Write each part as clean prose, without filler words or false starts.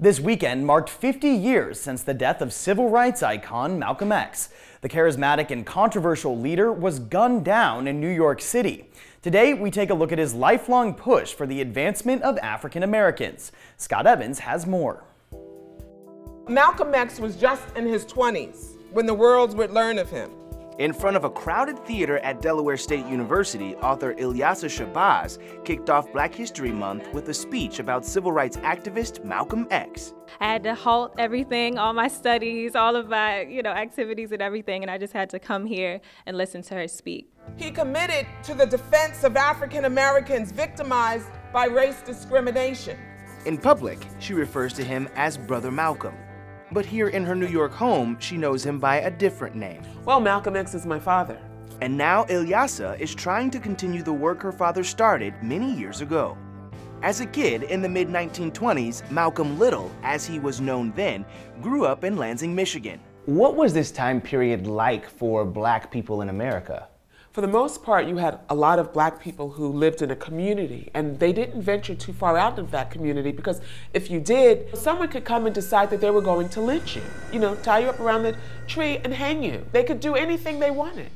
This weekend marked 50 years since the death of civil rights icon Malcolm X. The charismatic and controversial leader was gunned down in New York City. Today, we take a look at his lifelong push for the advancement of African Americans. Scott Evans has more. Malcolm X was just in his 20s when the world would learn of him. In front of a crowded theater at Delaware State University, author Ilyasah Shabazz kicked off Black History Month with a speech about civil rights activist Malcolm X. I had to halt everything, all my studies, all of my, activities and everything, and I just had to come here and listen to her speak. He committed to the defense of African Americans victimized by race discrimination. In public, she refers to him as Brother Malcolm. But here in her New York home, she knows him by a different name. Well, Malcolm X is my father. And now Ilyasah is trying to continue the work her father started many years ago. As a kid in the mid-1920s, Malcolm Little, as he was known then, grew up in Lansing, Michigan. What was this time period like for Black people in America? For the most part, you had a lot of Black people who lived in a community, and they didn't venture too far out of that community because if you did, someone could come and decide that they were going to lynch you, tie you up around the tree and hang you. They could do anything they wanted.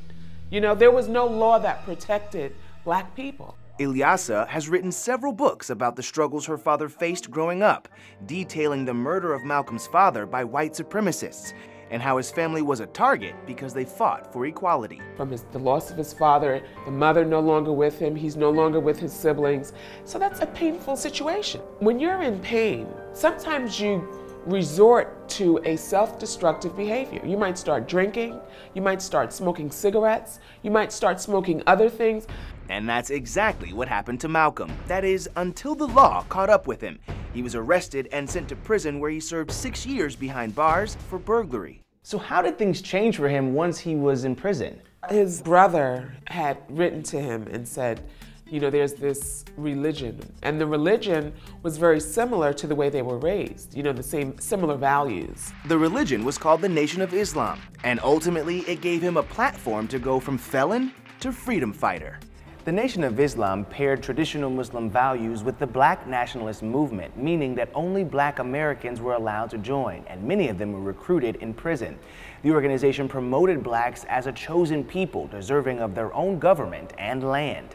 There was no law that protected Black people. Ilyasah has written several books about the struggles her father faced growing up, detailing the murder of Malcolm's father by white supremacists, and how his family was a target because they fought for equality. From the loss of his father, the mother no longer with him, he's no longer with his siblings. So that's a painful situation. When you're in pain, sometimes you resort to a self-destructive behavior. You might start drinking, you might start smoking cigarettes, you might start smoking other things. And that's exactly what happened to Malcolm. That is, until the law caught up with him. He was arrested and sent to prison where he served 6 years behind bars for burglary. So how did things change for him once he was in prison? His brother had written to him and said, there's this religion. And the religion was very similar to the way they were raised, the similar values. The religion was called the Nation of Islam, and ultimately it gave him a platform to go from felon to freedom fighter. The Nation of Islam paired traditional Muslim values with the Black nationalist movement, meaning that only Black Americans were allowed to join, and many of them were recruited in prison. The organization promoted Blacks as a chosen people, deserving of their own government and land.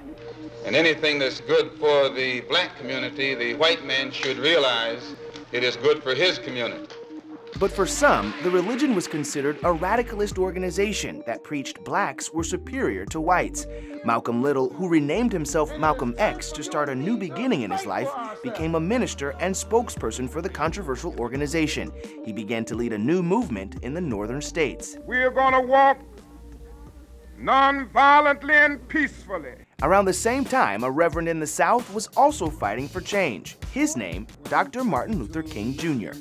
And anything that's good for the Black community, the white man should realize it is good for his community. But for some, the religion was considered a radicalist organization that preached Blacks were superior to whites. Malcolm Little, who renamed himself Malcolm X to start a new beginning in his life, became a minister and spokesperson for the controversial organization. He began to lead a new movement in the northern states. We are going to walk non-violently and peacefully. Around the same time, a reverend in the South was also fighting for change. His name, Dr. Martin Luther King Jr.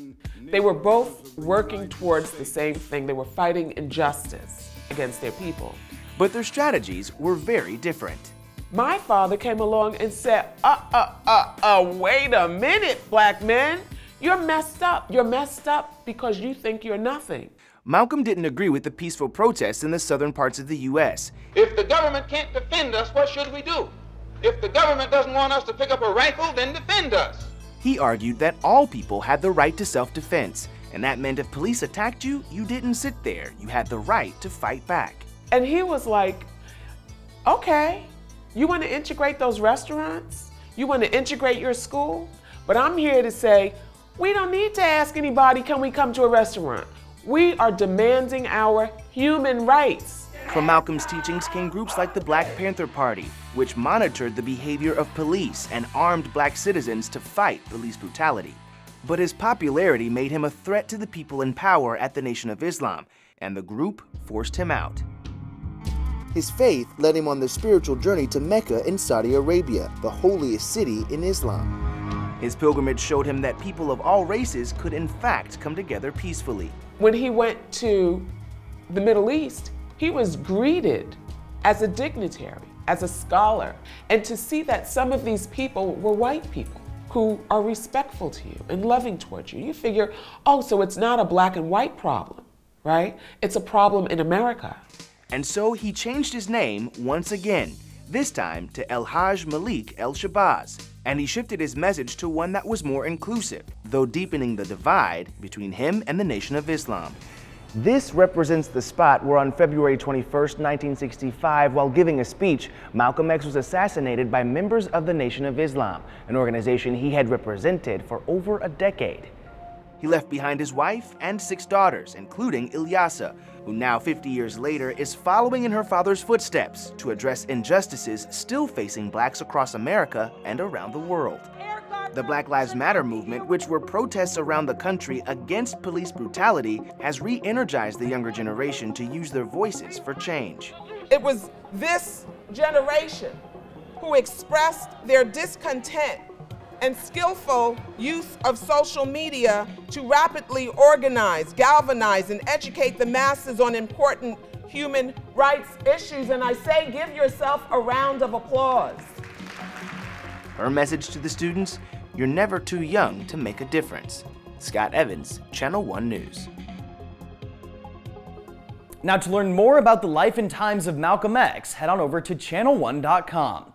They were both working towards the same thing. They were fighting injustice against their people. But their strategies were very different. My father came along and said, wait a minute, Black men. You're messed up. You're messed up because you think you're nothing. Malcolm didn't agree with the peaceful protests in the southern parts of the U.S. If the government can't defend us, what should we do? If the government doesn't want us to pick up a rifle, then defend us. He argued that all people had the right to self-defense, and that meant if police attacked you, you didn't sit there. You had the right to fight back. And he was like, okay, you want to integrate those restaurants? You want to integrate your school? But I'm here to say, we don't need to ask anybody, can we come to a restaurant? We are demanding our human rights. From Malcolm's teachings came groups like the Black Panther Party, which monitored the behavior of police and armed Black citizens to fight police brutality. But his popularity made him a threat to the people in power at the Nation of Islam, and the group forced him out. His faith led him on the spiritual journey to Mecca in Saudi Arabia, the holiest city in Islam. His pilgrimage showed him that people of all races could in fact come together peacefully. When he went to the Middle East, he was greeted as a dignitary, as a scholar, and to see that some of these people were white people who are respectful to you and loving towards you. You figure, oh, so it's not a Black and white problem, right? It's a problem in America. And so he changed his name once again. this time to El-Hajj Malik El-Shabazz, and he shifted his message to one that was more inclusive, though deepening the divide between him and the Nation of Islam. This represents the spot where on February 21, 1965, while giving a speech, Malcolm X was assassinated by members of the Nation of Islam, an organization he had represented for over a decade. He left behind his wife and 6 daughters, including Ilyasa, who now 50 years later is following in her father's footsteps to address injustices still facing blacks across America and around the world. The Black Lives Matter movement, which were protests around the country against police brutality, has re-energized the younger generation to use their voices for change. It was this generation who expressed their discontent and skillful use of social media to rapidly organize, galvanize, and educate the masses on important human rights issues. And I say, give yourself a round of applause. Her message to the students: you're never too young to make a difference. Scott Evans, Channel One News. Now, to learn more about the life and times of Malcolm X, head on over to channel1.com.